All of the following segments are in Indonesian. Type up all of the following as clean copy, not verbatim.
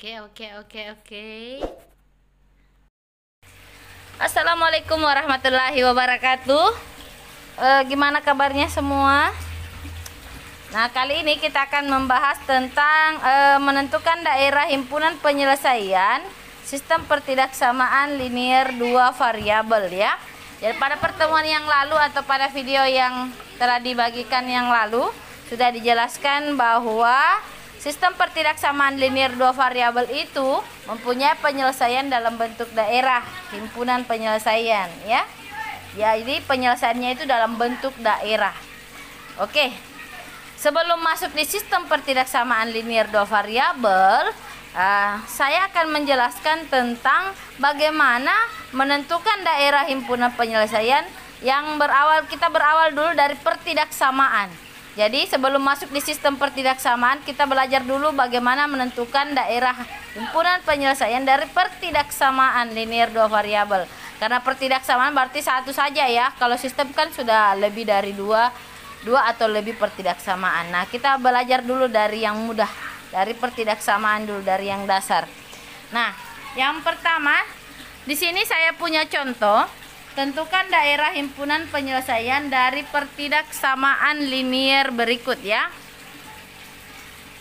Oke. Assalamualaikum warahmatullahi wabarakatuh. Gimana kabarnya semua? Nah, kali ini kita akan membahas tentang menentukan daerah himpunan penyelesaian sistem pertidaksamaan linear dua variabel ya. Jadi pada pertemuan yang lalu atau pada video yang telah dibagikan yang lalu sudah dijelaskan bahwa sistem pertidaksamaan linear dua variabel itu mempunyai penyelesaian dalam bentuk daerah himpunan penyelesaian ya. Jadi penyelesaiannya itu dalam bentuk daerah. Oke. Sebelum masuk di sistem pertidaksamaan linear dua variabel, saya akan menjelaskan tentang bagaimana menentukan daerah himpunan penyelesaian yang kita berawal dulu dari pertidaksamaan. Jadi sebelum masuk di sistem pertidaksamaan, kita belajar dulu bagaimana menentukan daerah himpunan penyelesaian dari pertidaksamaan linear dua variabel. Karena pertidaksamaan berarti satu saja ya. Kalau sistem kan sudah lebih dari dua atau lebih pertidaksamaan. Nah, kita belajar dulu dari yang mudah, dari pertidaksamaan dulu, dari yang dasar. Nah, yang pertama di sini saya punya contoh. Tentukan daerah himpunan penyelesaian dari pertidaksamaan linear berikut ya.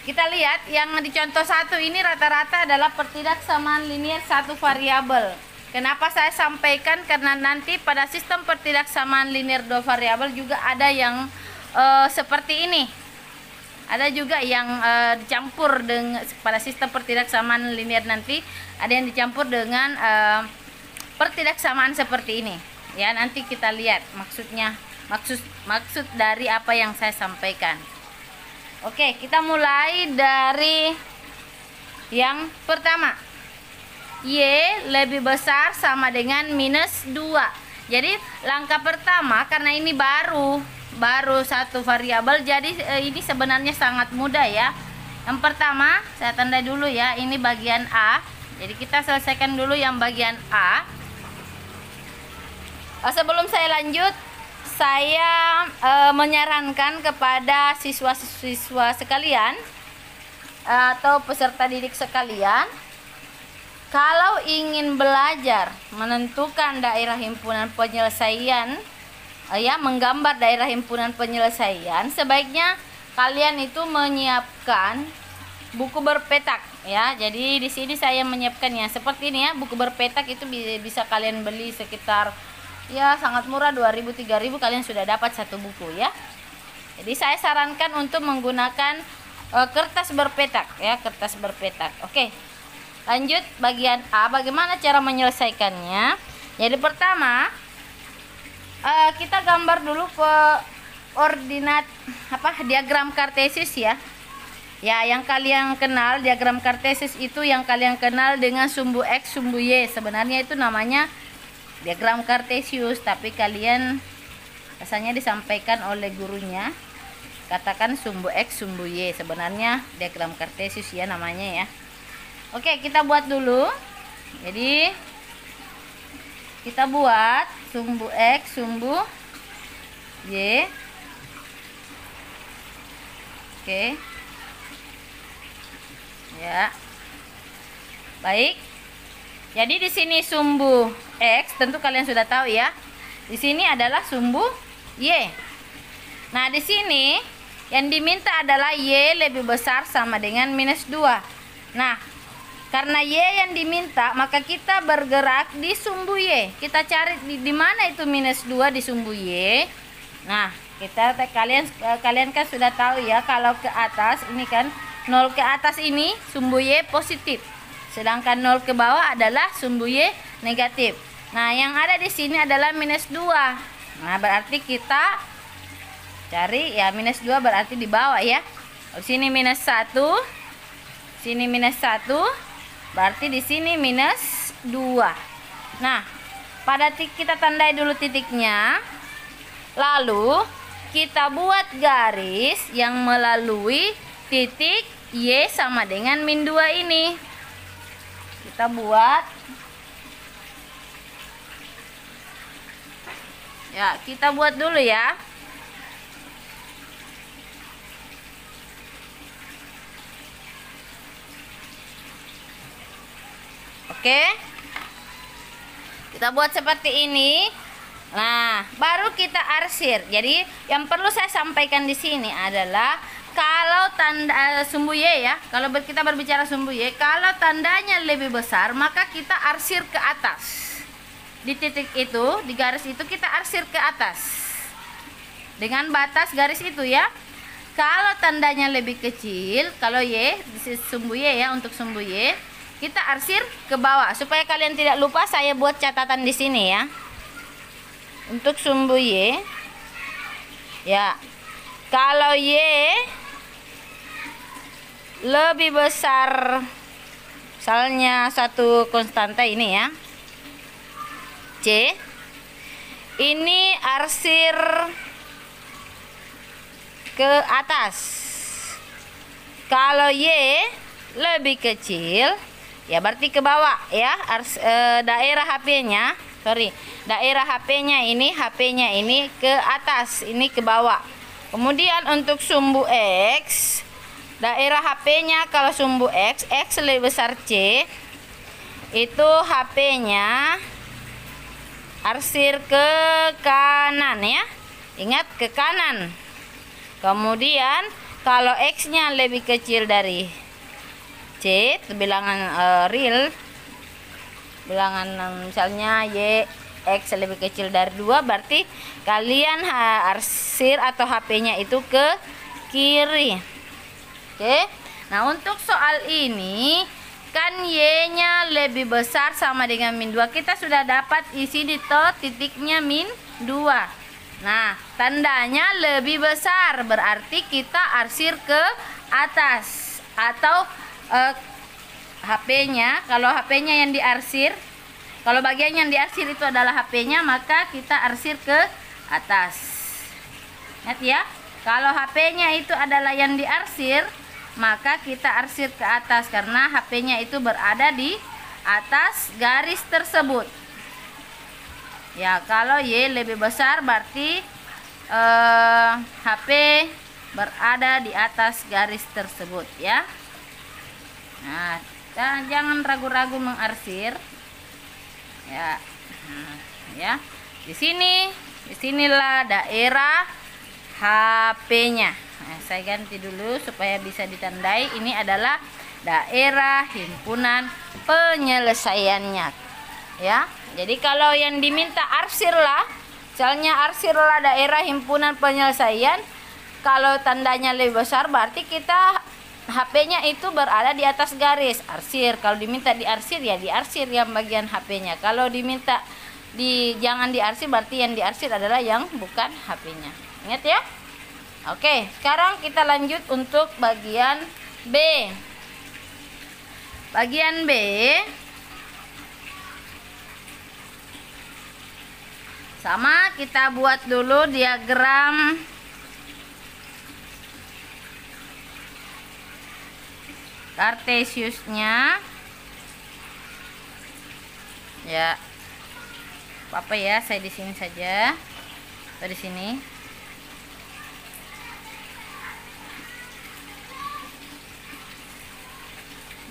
Kita lihat yang di contoh satu ini rata-rata adalah pertidaksamaan linear satu variabel. Kenapa saya sampaikan? Karena nanti pada sistem pertidaksamaan linear dua variabel juga ada yang seperti ini. Ada juga yang dicampur dengan pada sistem pertidaksamaan linear nanti ada yang dicampur dengan pertidaksamaan seperti ini ya. Nanti kita lihat maksud dari apa yang saya sampaikan. Oke, kita mulai dari yang pertama. Y lebih besar sama dengan minus 2. Jadi langkah pertama, karena ini baru satu variabel, jadi ini sebenarnya sangat mudah ya. Yang pertama saya tanda dulu ya, ini bagian A. Jadi kita selesaikan dulu yang bagian A. Sebelum saya lanjut, saya menyarankan kepada siswa-siswa sekalian atau peserta didik sekalian, kalau ingin belajar menentukan daerah himpunan penyelesaian, menggambar daerah himpunan penyelesaian, sebaiknya kalian itu menyiapkan buku berpetak ya. Jadi di sini saya menyiapkannya seperti ini ya. Buku berpetak itu bisa kalian beli sekitar ya sangat murah, 2.000 3.000 kalian sudah dapat satu buku ya. Jadi saya sarankan untuk menggunakan kertas berpetak ya, kertas berpetak. Oke. Lanjut bagian A, bagaimana cara menyelesaikannya? Jadi pertama kita gambar dulu koordinat diagram kartesis ya. Ya, yang kalian kenal diagram kartesis itu yang kalian kenal dengan sumbu X, sumbu Y. Sebenarnya itu namanya diagram kartesius, tapi kalian rasanya disampaikan oleh gurunya katakan sumbu X, sumbu Y. Sebenarnya diagram kartesius ya namanya ya. Oke, kita buat dulu. Jadi kita buat sumbu X, sumbu Y. Oke. Ya. Baik. Jadi di sini sumbu X, tentu kalian sudah tahu ya. Di sini adalah sumbu Y. Nah, di sini yang diminta adalah Y lebih besar sama dengan minus 2. Nah, karena Y yang diminta, maka kita bergerak di sumbu Y. Kita cari di mana itu minus 2 di sumbu Y. Nah, kalian kan sudah tahu ya, kalau ke atas ini kan 0 ke atas ini sumbu Y positif. Sedangkan 0 ke bawah adalah sumbu Y negatif. Nah, yang ada di sini adalah minus 2. Nah, berarti kita cari ya minus 2 berarti di bawah ya. Di sini minus 1. Sini minus 1. Berarti di sini minus 2. Nah, pada kita tandai dulu titiknya. Lalu kita buat garis yang melalui titik Y sama dengan min 2 ini. Kita buat ya, kita buat dulu ya. Oke. Kita buat seperti ini. Nah, baru kita arsir. Jadi, yang perlu saya sampaikan di sini adalah kalau tanda sumbu Y ya, kalau kita berbicara sumbu Y, kalau tandanya lebih besar, maka kita arsir ke atas. Di titik itu, di garis itu kita arsir ke atas. Dengan batas garis itu ya. Kalau tandanya lebih kecil, kalau Y, sumbu Y ya, untuk sumbu Y, kita arsir ke bawah. Supaya kalian tidak lupa, saya buat catatan di sini ya. Untuk sumbu Y, ya, kalau Y lebih besar, misalnya satu konstanta ini ya, C, ini arsir ke atas. Kalau Y lebih kecil, ya berarti ke bawah ya. Daerah HP-nya, daerah HP-nya ini ke atas, ini ke bawah. Kemudian untuk sumbu X, daerah HP-nya kalau sumbu X lebih besar C, itu HP-nya arsir ke kanan ya. Ingat, ke kanan. Kemudian kalau X-nya lebih kecil dari C, bilangan real, bilangan misalnya Y X lebih kecil dari 2, berarti kalian arsir atau HP-nya itu ke kiri. Oke. Nah, untuk soal ini kan Y-nya lebih besar sama dengan min 2. Kita sudah dapat isi di titiknya min 2. Nah, tandanya lebih besar, berarti kita arsir ke atas. Atau HP-nya, kalau HP-nya yang diarsir, kalau bagian yang diarsir itu adalah HP-nya, maka kita arsir ke atas. Ingat ya, kalau HP-nya itu adalah yang diarsir, maka kita arsir ke atas karena HP-nya itu berada di atas garis tersebut. Ya, kalau Y lebih besar berarti HP berada di atas garis tersebut ya. Nah, jangan ragu-ragu mengarsir. Ya. Ya. Disinilah daerah HP-nya. Nah, saya ganti dulu supaya bisa ditandai. Ini adalah daerah himpunan penyelesaiannya. Ya. Jadi kalau yang diminta arsirlah, misalnya arsirlah daerah himpunan penyelesaian, kalau tandanya lebih besar berarti kita HP-nya itu berada di atas garis, arsir. Kalau diminta diarsir ya diarsir yang bagian HP-nya. Kalau diminta jangan diarsir berarti yang diarsir adalah yang bukan HP-nya. Ingat ya? Oke, sekarang kita lanjut untuk bagian B. Bagian B, sama, kita buat dulu diagram Kartesiusnya. Ya. Apa ya, saya di sini saja. Atau di sini.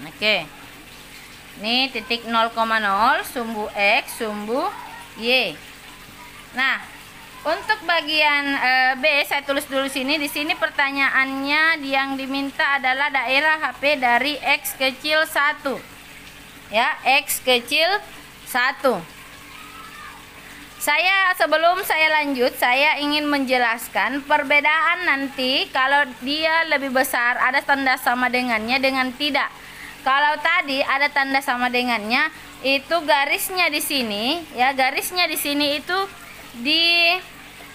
Oke. Ini titik 0,0, sumbu X, sumbu Y. Nah, untuk bagian B saya tulis dulu sini. Di sini pertanyaannya yang diminta adalah daerah HP dari X kecil 1. Ya, X kecil 1. Sebelum saya lanjut, saya ingin menjelaskan perbedaan nanti kalau dia lebih besar ada tanda sama dengannya dengan tidak. Kalau tadi ada tanda sama dengannya, itu garisnya di sini, ya, garisnya di sini itu di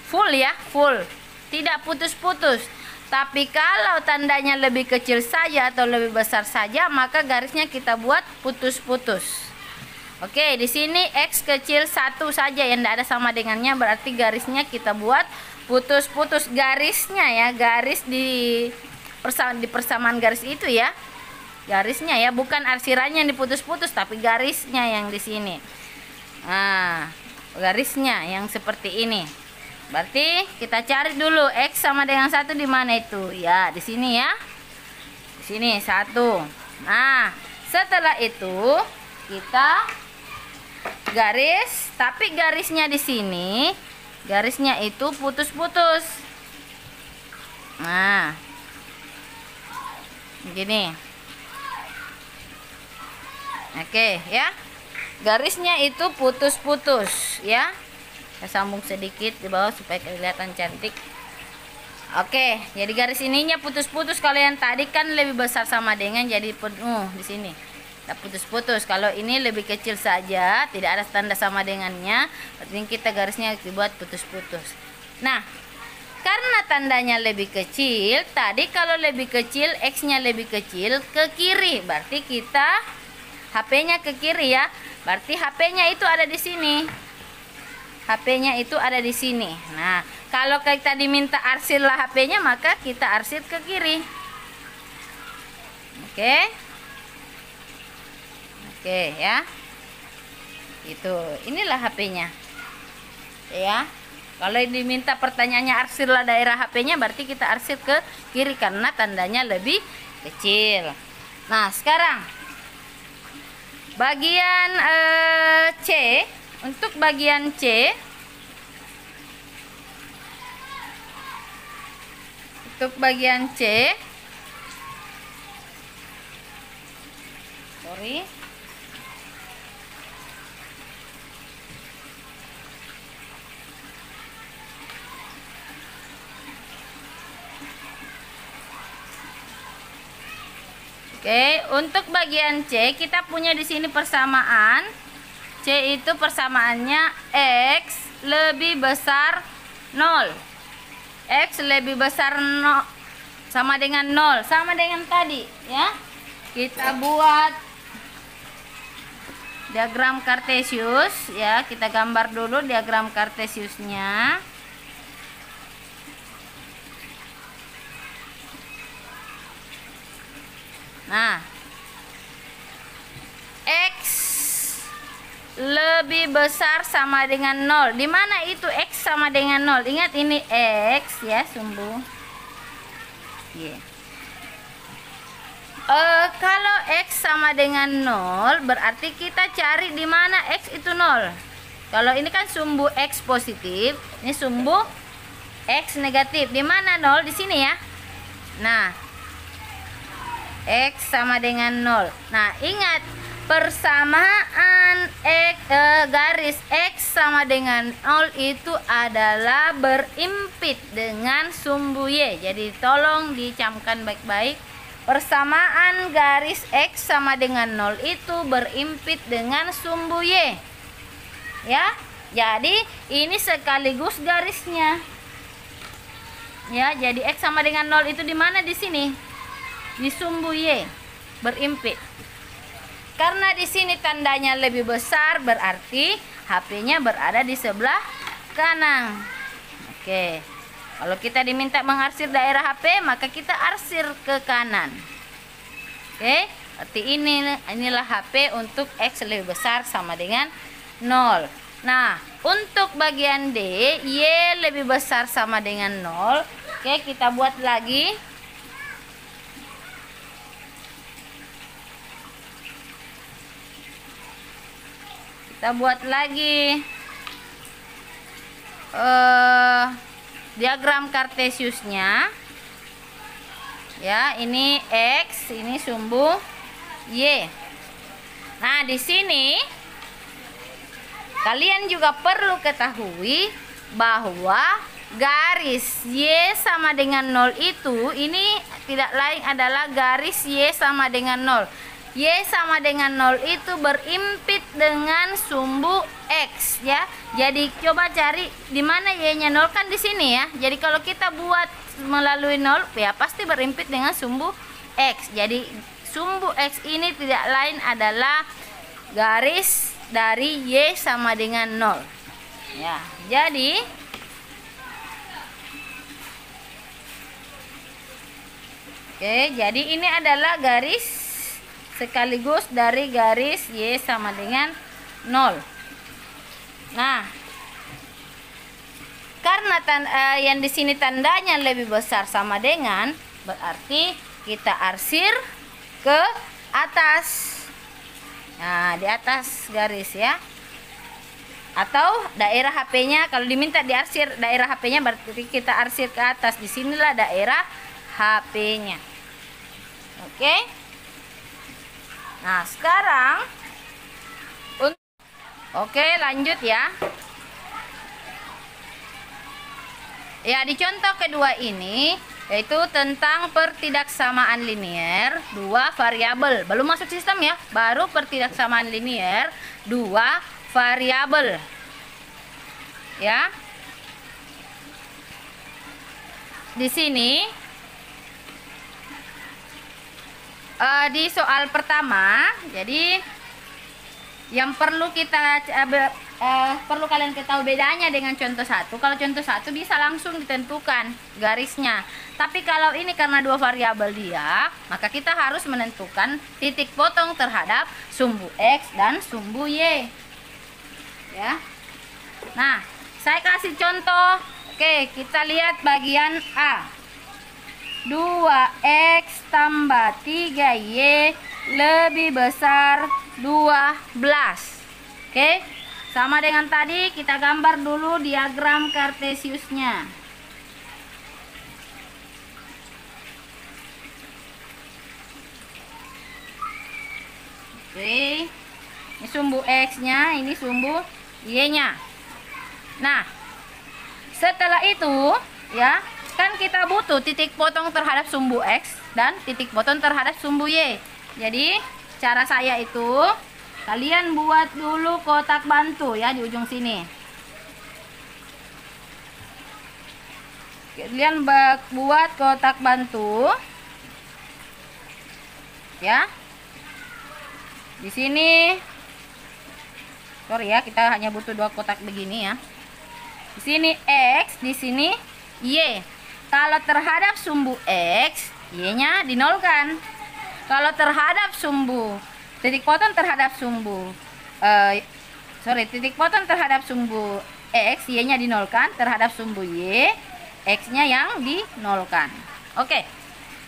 full ya, full, tidak putus-putus. Tapi kalau tandanya lebih kecil saja atau lebih besar saja, maka garisnya kita buat putus-putus. Oke, di sini X kecil 1 saja yang tidak ada sama dengannya, berarti garisnya kita buat putus-putus. Garisnya ya, garis di persamaan garis itu ya, garisnya ya, bukan arsirannya yang diputus-putus, tapi garisnya yang di sini. Nah, garisnya yang seperti ini. Berarti kita cari dulu X sama dengan 1 di mana itu? Ya, di sini ya. Di sini 1. Nah, setelah itu kita garis, tapi garisnya di sini, garisnya itu putus-putus. Nah, begini. Oke ya, garisnya itu putus-putus ya. Saya sambung sedikit di bawah supaya kelihatan cantik. Oke, jadi garis ininya putus-putus. Kalau yang tadi kan lebih besar sama dengan jadi penuh di sini. Kita putus-putus. Kalau ini lebih kecil saja, tidak ada tanda sama dengannya, berarti kita garisnya dibuat putus-putus. Nah, karena tandanya lebih kecil, tadi kalau lebih kecil, X-nya lebih kecil ke kiri, berarti kita HP-nya ke kiri ya. Berarti HP-nya itu ada di sini. HP-nya itu ada di sini. Nah, kalau kita diminta arsir lah HP-nya, maka kita arsir ke kiri. Oke. Oke ya. Itu, inilah HP-nya. Ya. Kalau diminta pertanyaannya arsirlah daerah HP-nya, berarti kita arsir ke kiri karena tandanya lebih kecil. Nah, sekarang bagian C. Untuk bagian C, untuk bagian C, sorry, oke, untuk bagian C kita punya di sini persamaan. C itu persamaannya X lebih besar 0. X lebih besar 0 sama dengan 0, sama dengan tadi ya. Kita buat diagram Kartesius ya. Kita gambar dulu diagram Kartesiusnya. Nah, X lebih besar sama dengan 0. Di mana itu X sama dengan 0? Ingat ini X ya, sumbu. Yeah. Kalau X sama dengan 0, berarti kita cari di mana X itu 0. Kalau ini kan sumbu X positif, ini sumbu X negatif. Di mana 0? Di sini ya. Nah, X sama dengan 0. Nah, ingat persamaan garis X sama dengan 0 itu adalah berimpit dengan sumbu Y. Jadi tolong dicamkan baik-baik. Persamaan garis X sama dengan 0 itu berimpit dengan sumbu Y. Ya. Jadi ini sekaligus garisnya. Ya, jadi X sama dengan 0 itu di mana? Di sini. Di sumbu Y berimpit. Karena di sini tandanya lebih besar, berarti HP-nya berada di sebelah kanan. Oke. Kalau kita diminta mengarsir daerah HP, maka kita arsir ke kanan. Oke. Berarti inilah HP untuk X lebih besar sama dengan 0. Nah, untuk bagian D, Y lebih besar sama dengan 0. Oke, kita buat lagi. Kita buat lagi diagram Kartesiusnya. Ya, ini X, ini sumbu Y. Nah, di sini kalian juga perlu ketahui bahwa garis Y sama dengan 0 itu ini tidak lain adalah garis Y sama dengan 0. Y sama dengan 0 itu berimpit dengan sumbu X ya. Jadi coba cari di mana Y-nya 0, kan di sini ya. Jadi kalau kita buat melalui 0 ya pasti berimpit dengan sumbu X. Jadi sumbu X ini tidak lain adalah garis dari Y sama dengan 0. Ya, jadi oke, jadi ini adalah garis sekaligus dari garis Y sama dengan 0. Nah, karena yang di sini tandanya lebih besar sama dengan, berarti kita arsir ke atas. Nah, di atas garis ya. Atau daerah HP-nya, kalau diminta diarsir daerah HP-nya berarti kita arsir ke atas. Disinilah daerah HP-nya. Oke. Nah, sekarang oke, lanjut ya. Ya, di contoh kedua ini yaitu tentang pertidaksamaan linier dua variabel. Belum masuk sistem ya, baru pertidaksamaan linier dua variabel. Ya. Di sini di soal pertama, jadi yang perlu kita perlu kalian ketahui bedanya dengan contoh satu. Kalau contoh satu bisa langsung ditentukan garisnya. Tapi kalau ini karena dua variabel dia, maka kita harus menentukan titik potong terhadap sumbu X dan sumbu Y. Ya. Nah, saya kasih contoh. Oke, kita lihat bagian A. 2X tambah 3Y lebih besar 12. Oke, sama dengan tadi, kita gambar dulu diagram kartesiusnya. Oke, ini sumbu X-nya, ini sumbu Y-nya. Nah, setelah itu ya, kan kita butuh titik potong terhadap sumbu X dan titik potong terhadap sumbu Y. Jadi cara saya itu, kalian buat dulu kotak bantu ya di ujung sini. Kalian buat kotak bantu ya. Di sini, sorry ya, kita hanya butuh dua kotak begini ya. Di sini X, di sini Y. Kalau terhadap sumbu X, Y-nya dinolkan. Kalau terhadap sumbu titik potong terhadap sumbu titik potong terhadap sumbu X, Y-nya dinolkan. Terhadap sumbu Y, X-nya yang dinolkan. Oke,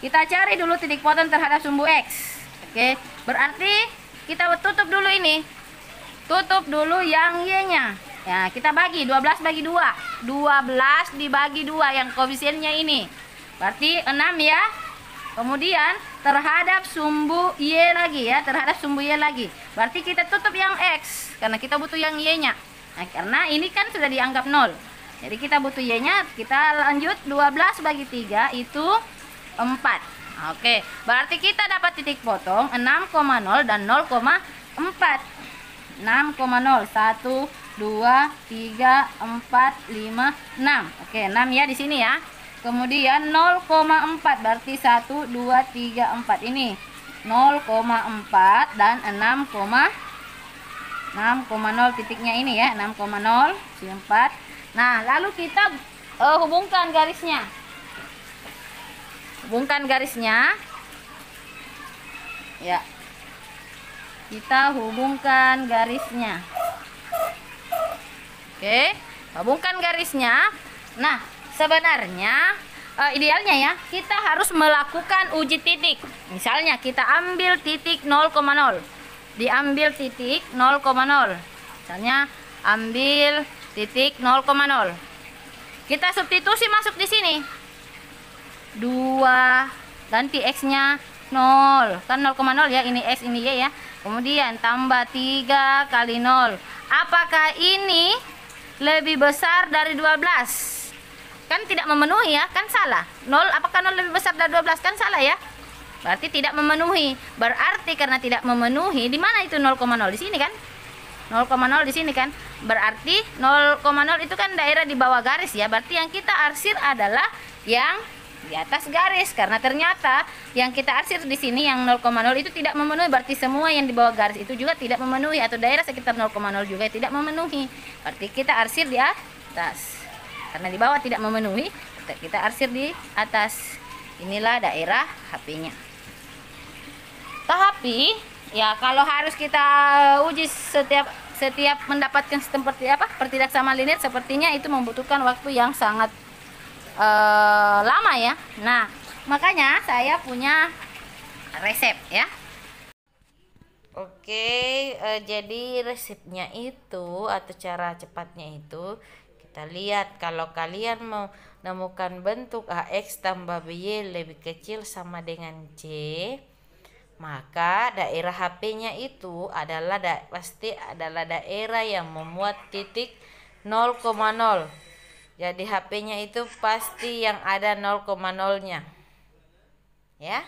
kita cari dulu titik potong terhadap sumbu X. Oke, berarti kita tutup dulu ini. Tutup dulu yang Y-nya. Ya, kita bagi 12 bagi 2. 12 dibagi 2 yang koefisiennya ini. Berarti 6 ya. Kemudian terhadap sumbu Y lagi ya, terhadap sumbu Y lagi. Berarti kita tutup yang X karena kita butuh yang Y-nya. Nah, karena ini kan sudah dianggap 0. Jadi kita butuh Y-nya, kita lanjut 12 bagi 3 itu 4. Oke, berarti kita dapat titik potong 6,0 dan 0,4. 6,0 1 2 3 4 5 6. Oke, 6 ya di sini ya. Kemudian 0,4 berarti 1 2 3 4 ini 0,4 dan 6,0 titiknya ini ya, 6,0 4. Nah, lalu kita hubungkan garisnya. Hubungkan garisnya. Ya. Kita hubungkan garisnya. Oke, hubungkan garisnya. Nah, sebenarnya idealnya ya, kita harus melakukan uji titik. Misalnya kita ambil titik 0,0. Diambil titik 0,0. Misalnya ambil titik 0,0. Kita substitusi masuk di sini. 2 ganti X-nya 0. Kan 0,0 ya, ini X ini Y ya. Kemudian tambah 3 kali 0. Apakah ini lebih besar dari 12? Kan tidak memenuhi ya, kan salah. 0, apakah 0 lebih besar dari 12? Kan salah ya. Berarti tidak memenuhi. Berarti karena tidak memenuhi, di mana itu 0,0? Di sini kan? 0,0 di sini kan? Berarti 0,0 itu kan daerah di bawah garis ya. Berarti yang kita arsir adalah yang di atas garis, karena ternyata yang kita arsir di sini yang 0,0 itu tidak memenuhi. Berarti semua yang di bawah garis itu juga tidak memenuhi, atau daerah sekitar 0,0 juga tidak memenuhi. Berarti kita arsir di atas. Karena di bawah tidak memenuhi, kita arsir di atas. Inilah daerah HP-nya. Tapi ya kalau harus kita uji setiap mendapatkan sistem pertidaksamaan linear, sepertinya itu membutuhkan waktu yang sangat lama ya. Nah, makanya saya punya resep ya. Oke, jadi resepnya itu atau cara cepatnya itu kita lihat. Kalau kalian mau menemukan bentuk AX tambah BY lebih kecil sama dengan C, maka daerah HP-nya itu adalah pasti adalah daerah yang memuat titik 0,0. Jadi HP-nya itu pasti yang ada 0,0-nya. Ya.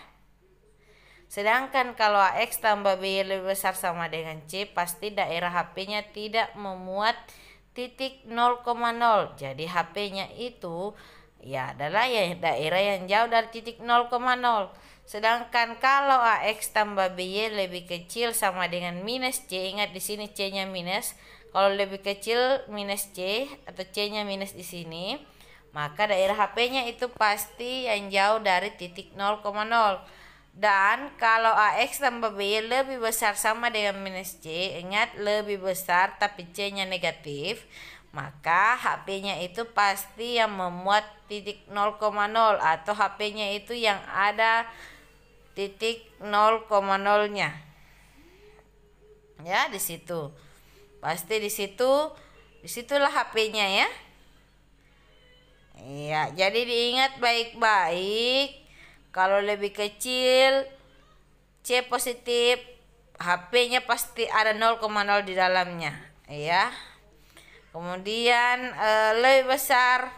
Sedangkan kalau AX tambah BY lebih besar sama dengan C, pasti daerah HP-nya tidak memuat titik 0,0. Jadi HP-nya itu ya adalah ya daerah yang jauh dari titik 0,0. Sedangkan kalau AX tambah BY lebih kecil sama dengan minus C, ingat di sini C-nya minus. Kalau lebih kecil minus C atau C-nya minus di sini, maka daerah HP-nya itu pasti yang jauh dari titik 0,0. Dan kalau AX tambah BY lebih besar sama dengan minus C, ingat lebih besar tapi C-nya negatif, maka HP-nya itu pasti yang memuat titik 0,0 atau HP-nya itu yang ada titik 0,0-nya. Ya, di situ. Pasti di situ, disitulah HP-nya ya. Iya, jadi diingat baik-baik. Kalau lebih kecil C positif, HP-nya pasti ada 0,0 di dalamnya, ya. Kemudian lebih besar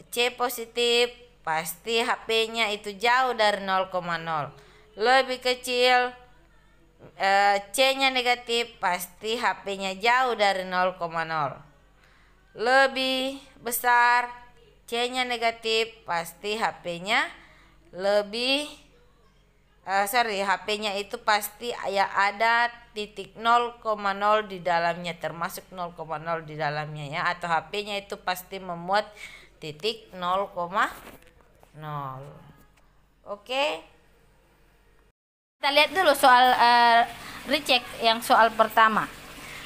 C positif, pasti HP-nya itu jauh dari 0,0. Lebih kecil C-nya negatif, pasti HP-nya jauh dari 0,0. Lebih besar C-nya negatif, pasti HP-nya HP-nya itu pasti ya ada titik 0,0 di dalamnya, termasuk 0,0 di dalamnya ya, atau HP-nya itu pasti memuat titik 0,0. Oke, kita lihat dulu soal recheck yang soal pertama.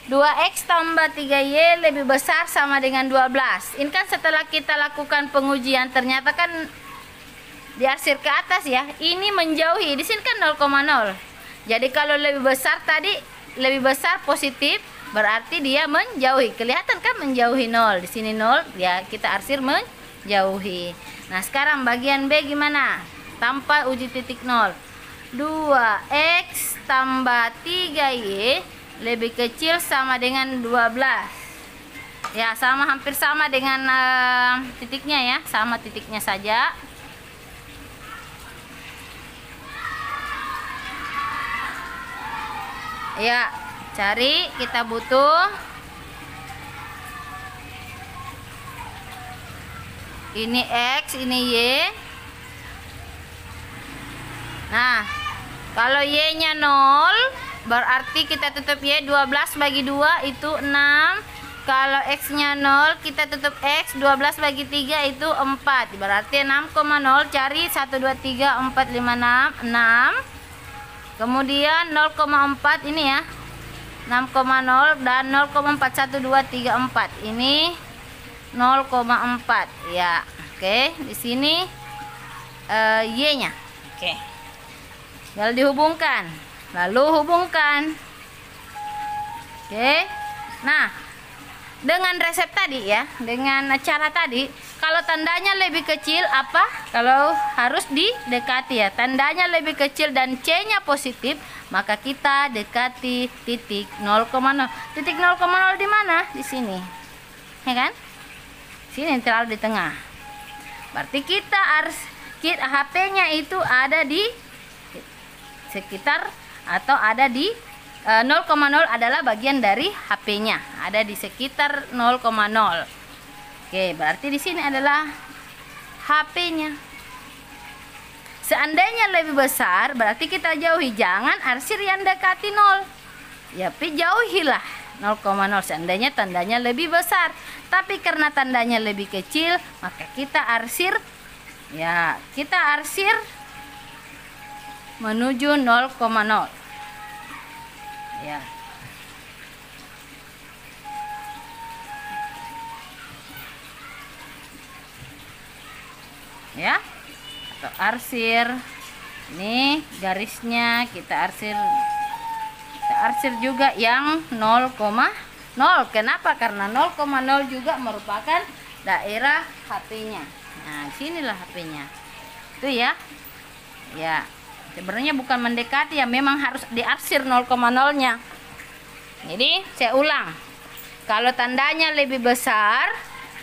2X tambah 3Y lebih besar sama dengan 12. Ini kan setelah kita lakukan pengujian, ternyata kan diarsir ke atas ya, ini menjauhi, di sini kan 0,0. Jadi kalau lebih besar tadi, lebih besar positif, berarti dia menjauhi. Kelihatan kan menjauhi 0. Di sini 0, ya kita arsir menjauhi. Nah, sekarang bagian B gimana? Tanpa uji titik 0. 2X tambah 3Y lebih kecil sama dengan 12. Ya, sama, hampir sama dengan titiknya ya, sama titiknya saja. Ya, cari, kita butuh ini X, ini Y. Nah, kalau Y-nya 0, berarti kita tutup Y. 12 bagi 2 itu 6. Kalau X-nya 0, kita tutup X. 12 bagi 3 itu 4. Berarti 6,0. Cari 1, 2, 3, 4, 5, 6. 6. Kemudian 0,4 ini ya, 6,0 dan 0,4 1 2 3 4 ini 0,4 ya. Oke, di sini Y-nya. Oke, lalu dihubungkan, hubungkan. Oke, nah dengan resep tadi ya, dengan cara tadi, kalau tandanya lebih kecil apa? Kalau harus didekati ya, tandanya lebih kecil dan C-nya positif, maka kita dekati titik 0,0. Titik 0,0 di mana? Di sini. Ya kan? Sini terlalu di tengah. Berarti kita harus HP-nya itu ada di sekitar atau ada di 0,0 adalah bagian dari HP-nya, ada di sekitar 0,0. Oke, berarti di sini adalah HP-nya. Seandainya lebih besar, berarti kita jauhi, jangan arsir yang dekati 0. Ya, tapi jauhilah 0,0 seandainya tandanya lebih besar. Tapi karena tandanya lebih kecil, maka kita arsir ya, kita arsir menuju 0,0. Ya. Ya. Atau arsir. Ini garisnya kita arsir Kita arsir juga yang 0,0. Kenapa? Karena 0,0 juga merupakan daerah HP-nya. Nah, sinilah HP-nya. Itu ya. Ya. Sebenarnya bukan mendekati ya, memang harus diarsir 0,0-nya. Jadi, saya ulang. Kalau tandanya lebih besar,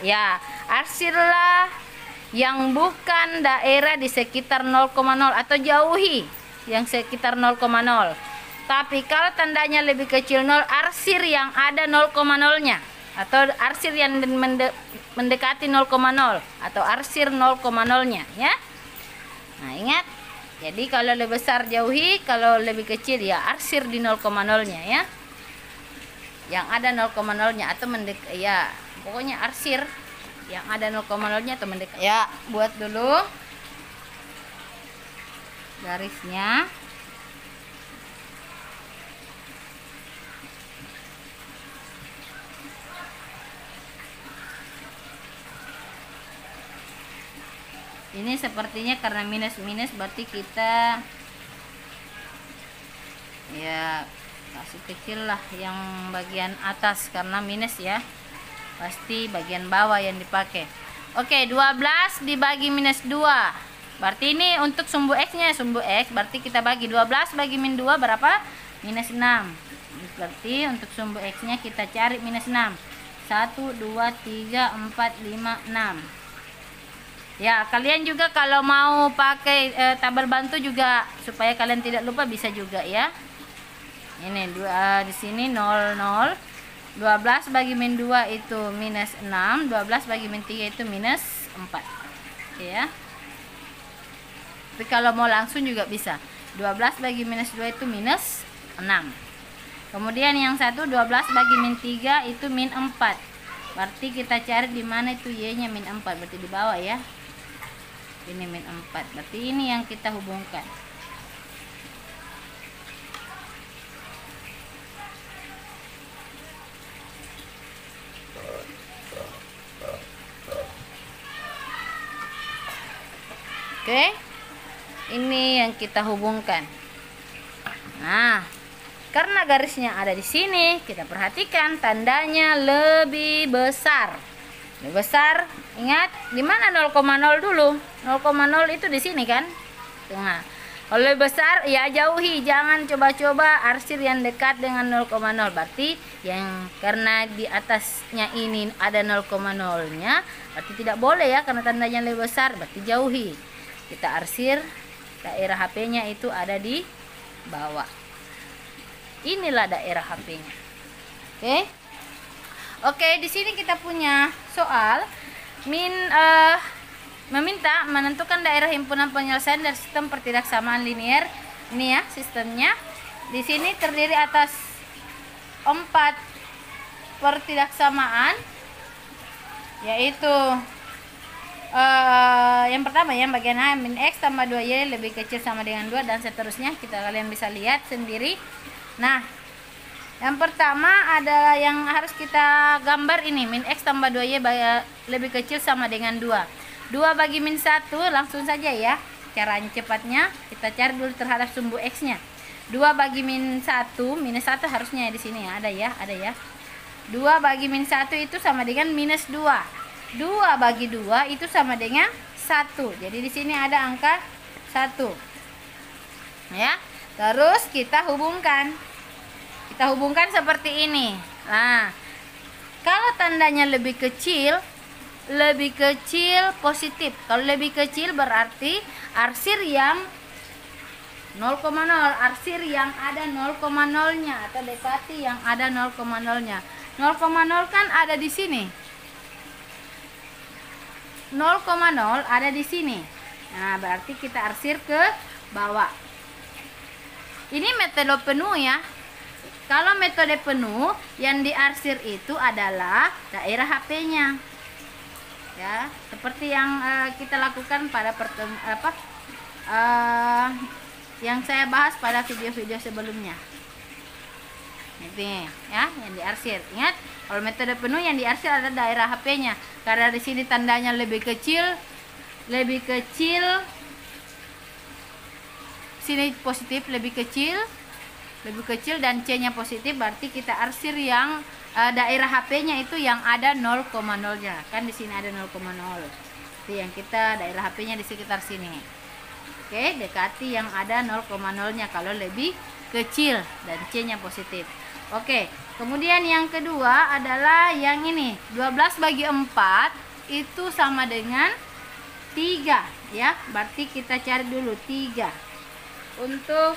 ya, arsirlah yang bukan daerah di sekitar 0,0 atau jauhi yang sekitar 0,0. Tapi kalau tandanya lebih kecil 0, arsir yang ada 0,0-nya atau arsir yang mendekati 0,0 atau arsir 0,0-nya ya. Nah, ingat. Jadi kalau lebih besar jauhi, kalau lebih kecil ya arsir di 0,0-nya ya. Yang ada 0,0-nya atau ya, pokoknya arsir yang ada 0,0-nya atau mendekat. Ya, buat dulu garisnya. Ini sepertinya karena minus-minus, berarti kita ya kasih kecil lah yang bagian atas karena minus ya. Pasti bagian bawah yang dipakai. Oke, 12 dibagi minus 2. Berarti ini untuk sumbu X-nya, sumbu X berarti kita bagi 12 bagi min 2 berapa? Minus 6. Berarti untuk sumbu X-nya kita cari minus 6. 1, 2, 3, 4, 5, 6. Ya, kalian juga kalau mau pakai tabel bantu juga supaya kalian tidak lupa bisa juga ya. Ini di sini 0, 0. 12 bagi min 2 itu minus 6. 12 bagi min 3 itu minus 4. Oke ya. Tapi kalau mau langsung juga bisa. 12 bagi minus 2 itu minus 6. Kemudian yang satu 12 bagi min 3 itu min 4. Berarti kita cari di mana itu Y-nya min 4. Berarti di bawah ya. Ini min 4. Berarti ini yang kita hubungkan. Oke. Ini yang kita hubungkan. Nah, karena garisnya ada di sini, kita perhatikan tandanya lebih besar. Lebih besar, ingat di mana 0,0 dulu? 0,0 itu di sini kan? Nah, kalau lebih besar ya jauhi, jangan coba-coba arsir yang dekat dengan 0,0. Berarti yang karena di atasnya ini ada 0,0-nya, berarti tidak boleh ya karena tandanya lebih besar, berarti jauhi. Kita arsir daerah HP-nya itu ada di bawah. Inilah daerah HP-nya. Oke. Oke, di sini kita punya soal meminta menentukan daerah himpunan penyelesaian dari sistem pertidaksamaan linear. Ini ya sistemnya. Di sini terdiri atas 4 pertidaksamaan, yaitu yang pertama ya bagian A min X tambah 2Y lebih kecil sama dengan 2 dan seterusnya. Kalian bisa lihat sendiri. Nah, yang pertama adalah yang harus kita gambar ini min X tambah 2Y lebih kecil sama dengan 2. 2 bagi min 1 langsung saja ya. Caranya cepatnya kita cari dulu terhadap sumbu X-nya. 2 bagi min 1, minus 1 harusnya di sini ya, ada ya. 2 bagi min 1 itu sama dengan minus 2. 2 bagi 2 itu sama dengan 1. Jadi di sini ada angka 1. Ya. Terus kita hubungkan. Kita hubungkan seperti ini. Nah, kalau tandanya lebih kecil positif. Kalau lebih kecil berarti arsir yang 0,0, arsir yang ada 0,0-nya atau dekati yang ada 0,0-nya. 0,0 kan ada di sini. 0,0 ada di sini. Nah, berarti kita arsir ke bawah. Ini metode penuh ya. Kalau metode penuh yang diarsir itu adalah daerah HP-nya. Ya, seperti yang kita lakukan pada yang saya bahas pada video-video sebelumnya. Ini ya, yang diarsir. Ingat, kalau metode penuh yang diarsir adalah daerah HP-nya. Karena di sini tandanya lebih kecil. Sini positif lebih kecil. lebih kecil dan C-nya positif, berarti kita arsir yang daerah HP-nya itu yang ada 0,0-nya. Kan di sini ada 0,0. Itu yang kita daerah HP-nya di sekitar sini. Oke, dekati yang ada 0,0-nya kalau lebih kecil dan C-nya positif. Oke, kemudian yang kedua adalah yang ini. 12 bagi 4 itu sama dengan 3 ya. Berarti kita cari dulu 3. Untuk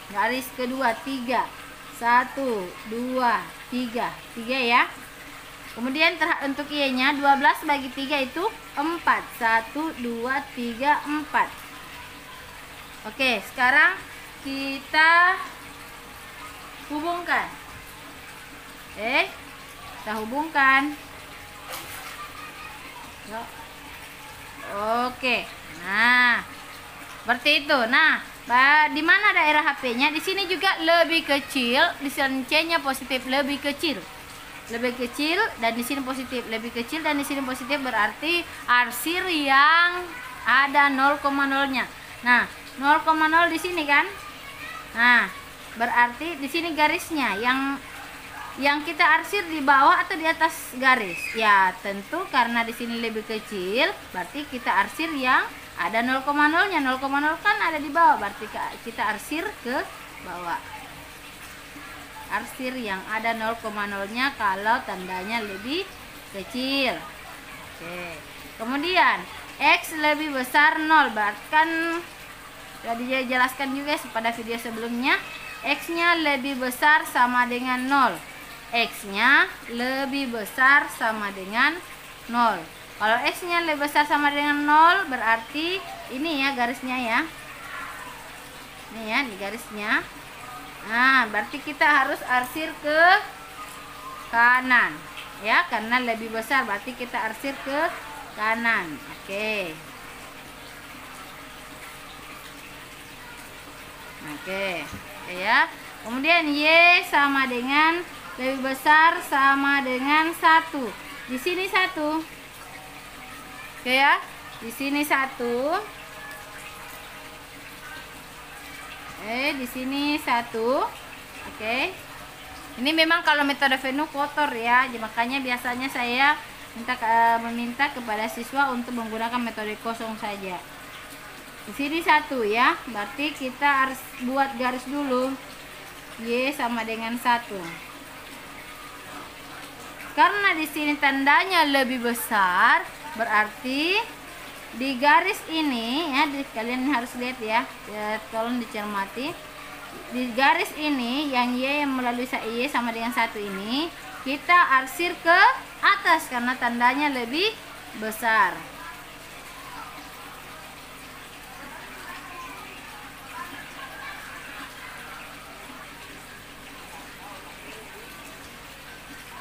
garis kedua 3. 1 2 3 ya. Kemudian untuk Y-nya 12 bagi 3 itu 4. 1 2 3 4. Oke, sekarang kita hubungkan. Kita hubungkan. Oke. Nah, seperti itu. Nah, di mana daerah HP-nya? Di sini juga lebih kecil, di sini C-nya positif, lebih kecil. Lebih kecil dan di sini positif, lebih kecil dan di sini positif, berarti arsir yang ada 0,0-nya. Nah, 0,0 di sini kan? Nah, berarti di sini garisnya yang kita arsir di bawah atau di atas garis? Ya, tentu karena di sini lebih kecil, berarti kita arsir yang ada 0,0-nya. 0,0 kan ada di bawah, berarti kita arsir ke bawah. Arsir yang ada 0,0-nya kalau tandanya lebih kecil. Oke. Kemudian X lebih besar 0, berarti kan sudah dijelaskan juga pada video sebelumnya. X-nya lebih besar sama dengan 0. X-nya lebih besar sama dengan 0. Kalau X-nya lebih besar sama dengan 0, berarti ini ya garisnya ya. Ini ya, di garisnya. Nah, berarti kita harus arsir ke kanan. Ya, karena lebih besar berarti kita arsir ke kanan. Oke. Oke. Ya. Kemudian Y sama dengan lebih besar sama dengan 1. Di sini 1. Oke ya. Di sini 1. Di sini 1. Oke. Ini memang kalau metode Venn kotor ya. Makanya biasanya saya meminta kepada siswa untuk menggunakan metode kosong saja. Di sini 1 ya, berarti kita harus buat garis dulu. Y sama dengan 1. Karena di sini tandanya lebih besar, berarti di garis ini ya, kalian harus lihat ya, tolong dicermati. Di garis ini yang Y yang melalui Y sama dengan 1 ini, kita arsir ke atas karena tandanya lebih besar.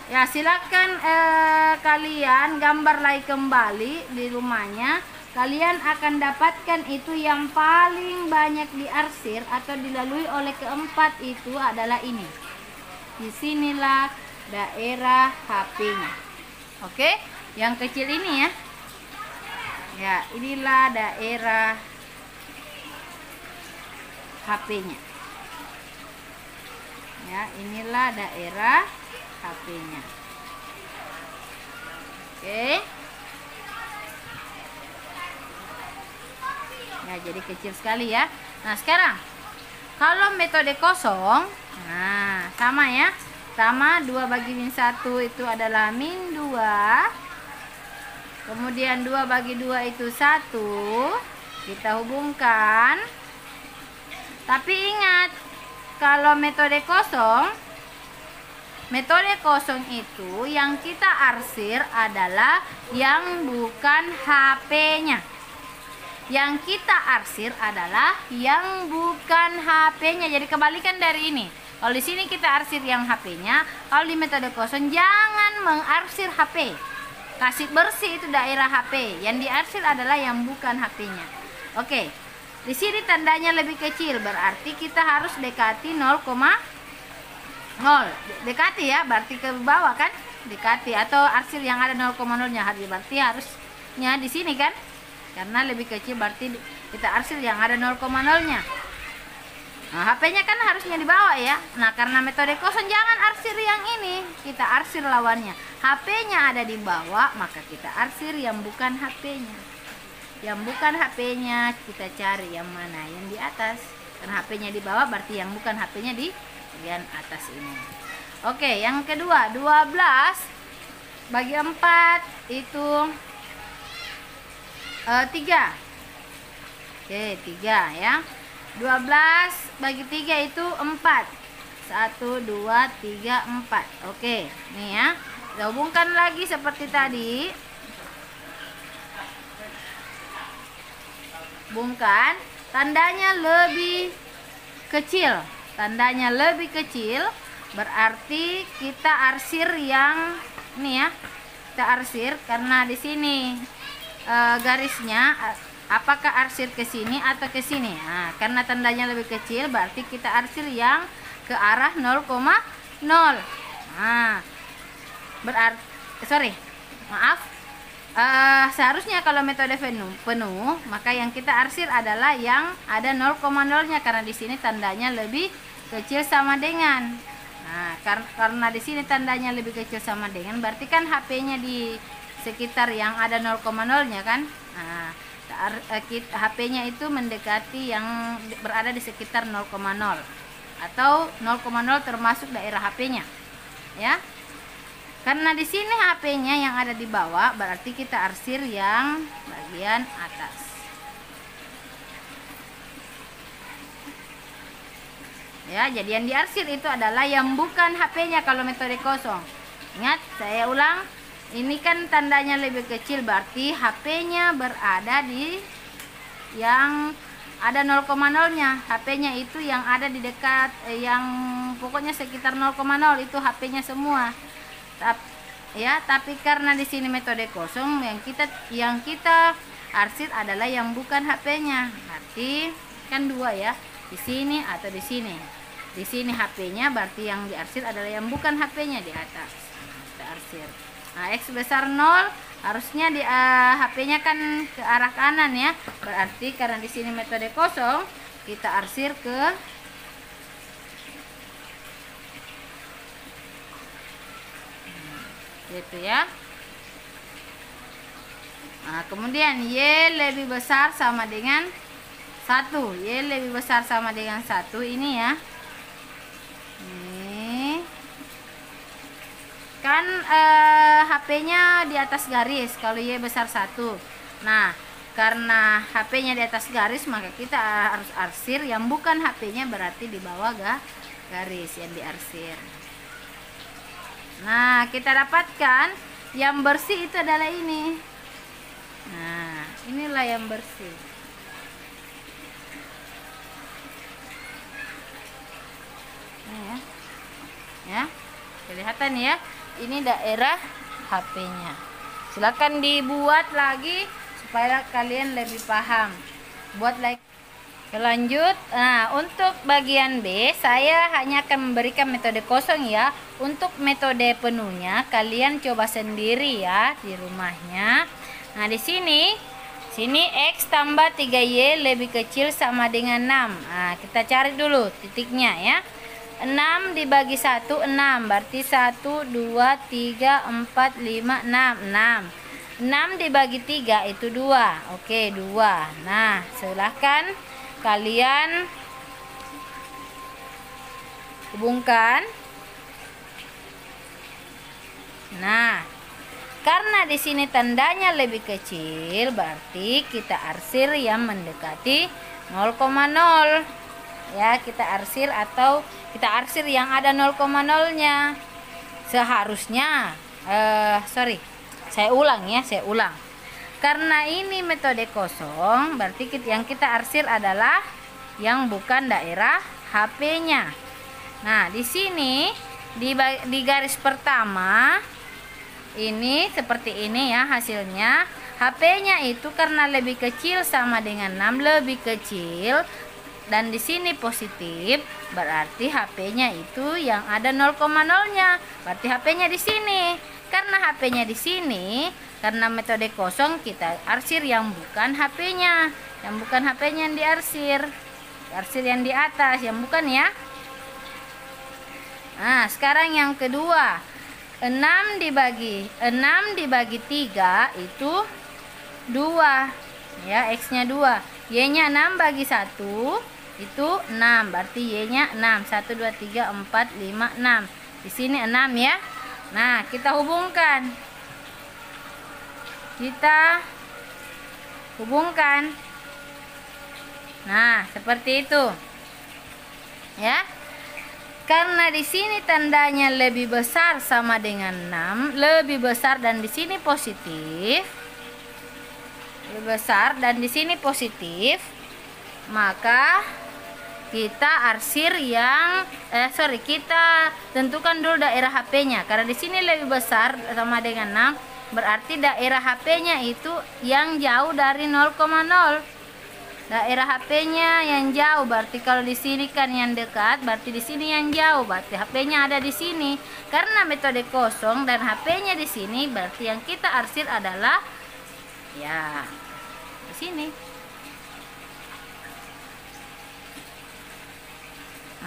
Ya, silakan kalian gambar lagi kembali di rumahnya. Kalian akan dapatkan itu yang paling banyak diarsir atau dilalui oleh keempat itu adalah ini. Disinilah daerah HP-nya. Oke, yang kecil ini ya. Ya, inilah daerah HP-nya. Ya, inilah daerah HP-nya. Oke. Ya, jadi kecil sekali ya. Nah, sekarang kalau metode kosong, nah sama ya. Sama 2 bagi min 1 itu adalah min 2. Kemudian 2 bagi 2 itu 1. Kita hubungkan. Tapi ingat, kalau metode kosong itu yang kita arsir adalah yang bukan HP-nya. Yang kita arsir adalah yang bukan HP-nya. Jadi kebalikan dari ini. Kalau di sini kita arsir yang HP-nya, kalau di metode kosong jangan mengarsir HP. Kasih bersih itu daerah HP. Yang diarsir adalah yang bukan HP-nya. Oke. Di sini tandanya lebih kecil, berarti kita harus dekati 0,0. Dekati ya, berarti ke bawah kan? Dekati atau arsir yang ada 0,0-nya, berarti harusnya di sini kan? Karena lebih kecil berarti kita arsir yang ada 0,0-nya. Nah, HP-nya kan harusnya dibawa ya. Nah, karena metode kosong jangan arsir yang ini, kita arsir lawannya. HP-nya ada di bawah, maka kita arsir yang bukan HP-nya. Yang bukan HP-nya kita cari yang mana? Yang di atas. Karena HP-nya di bawah berarti yang bukan HP-nya di bagian atas ini. Oke, yang kedua, 12 bagi 4 itu 3. Oke, 3 ya. 12 bagi 3 itu 4. 1, 2, 3, 4. Oke, nih ya. Kita hubungkan lagi seperti tadi. Hubungkan, tandanya lebih kecil. Tandanya lebih kecil berarti kita arsir yang ini ya. Kita arsir karena di sini garisnya apakah arsir ke sini atau ke sini. Nah, karena tandanya lebih kecil berarti kita arsir yang ke arah 0,0. Nah, berarti seharusnya kalau metode penuh maka yang kita arsir adalah yang ada 0,0-nya karena di sini tandanya lebih kecil sama dengan. Nah, karena di sini tandanya lebih kecil sama dengan berarti kan HP-nya di sekitar yang ada 0,0-nya kan. Nah, HP-nya itu mendekati yang berada di sekitar 0,0 atau 0,0 termasuk daerah HP-nya ya. Karena di sini HP-nya yang ada di bawah berarti kita arsir yang bagian atas. Ya, jadi yang diarsir itu adalah yang bukan HP-nya kalau metode kosong. Ingat, saya ulang. Ini kan tandanya lebih kecil berarti HP-nya berada di yang ada 0,0-nya. HP-nya itu yang ada di dekat yang pokoknya sekitar 0,0 itu HP-nya semua. Tapi karena di sini metode kosong yang kita arsir adalah yang bukan HP-nya. Berarti kan 2 ya. Di sini atau di sini. Di sini HP-nya berarti yang diarsir adalah yang bukan HP-nya di atas. Kita arsir. Nah, X besar 0 harusnya di HP-nya kan ke arah kanan ya. Berarti karena di sini metode kosong, kita arsir ke gitu ya. Nah, kemudian Y lebih besar sama dengan 1. Y lebih besar sama dengan 1 ini ya. Kan HP-nya di atas garis kalau Y besar 1. Nah, karena HP-nya di atas garis maka kita harus arsir yang bukan HP-nya berarti di bawah garis yang diarsir. Nah, kita dapatkan yang bersih itu adalah ini. Nah, inilah yang bersih. Nah, ya, kelihatan ya. Ini daerah HP-nya. Silakan dibuat lagi supaya kalian lebih paham. Buat like. Lanjut. Nah, untuk bagian B saya hanya akan memberikan metode kosong ya. Untuk metode penuhnya kalian coba sendiri ya di rumahnya. Nah, di sini X tambah 3Y lebih kecil sama dengan 6. Nah, kita cari dulu titiknya ya. 6 dibagi 1 6 berarti 1 2 3 4 5 6 6 dibagi 3 itu 2. Oke, 2. Nah, silahkan kalian hubungkan. Nah, karena di sini tandanya lebih kecil berarti kita arsir yang mendekati 0,0 ya. Kita arsir atau kita arsir yang ada 0,0-nya. Seharusnya saya ulang. Karena ini metode kosong berarti yang kita arsir adalah yang bukan daerah HP-nya. Nah, di sini di garis pertama ini seperti ini ya hasilnya. HP-nya itu karena lebih kecil sama dengan 6 lebih kecil dan di sini positif berarti HP-nya itu yang ada 0,0-nya. Berarti HP-nya di sini. Karena HP-nya di sini, karena metode kosong kita arsir yang bukan HP-nya. Yang bukan HP-nya yang diarsir. arsir yang di atas, yang bukan ya. Nah, sekarang yang kedua. 6 dibagi 3 itu 2. Ya, X-nya 2. Y-nya 6 bagi 1 itu 6. Berarti Y-nya 6. 1 2 3 4 5 6. Di sini 6 ya. Nah, kita hubungkan. Nah, seperti itu. Ya. Karena di sini tandanya lebih besar sama dengan 6, lebih besar dan di sini positif. Lebih besar dan di sini positif, maka kita arsir yang kita tentukan dulu daerah HP-nya. Karena di sini lebih besar sama dengan 6, berarti daerah HP-nya itu yang jauh dari 0,0. Daerah HP-nya yang jauh, berarti kalau di sini kan yang dekat, berarti di sini yang jauh, berarti HP-nya ada di sini. Karena metode kosong dan HP-nya di sini, berarti yang kita arsir adalah ya di sini.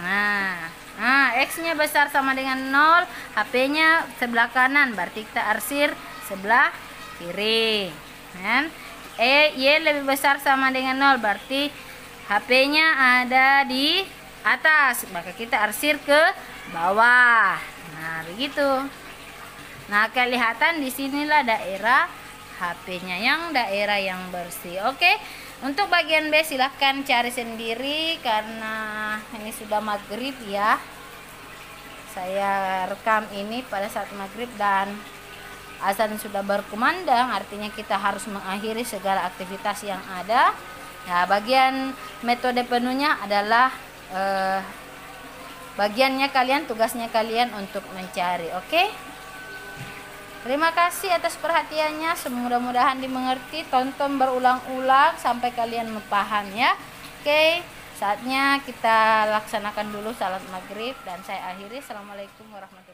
Nah, X-nya besar sama dengan 0, HP-nya sebelah kanan, berarti kita arsir sebelah kiri. Kan? Y lebih besar sama dengan 0, berarti HP-nya ada di atas, maka kita arsir ke bawah. Nah, begitu. Nah, kelihatan di sinilah daerah HP-nya, yang daerah yang bersih. Oke. Untuk bagian B silahkan cari sendiri karena ini sudah maghrib ya. Saya rekam ini pada saat maghrib dan azan sudah berkumandang, artinya kita harus mengakhiri segala aktivitas yang ada. Nah, bagian metode penuhnya adalah bagiannya kalian, tugasnya kalian untuk mencari. Oke? Terima kasih atas perhatiannya. Mudah-mudahan dimengerti. Tonton berulang-ulang sampai kalian paham ya. Oke, saatnya kita laksanakan dulu salat maghrib dan saya akhiri. Assalamualaikum warahmatullahi wabarakatuh.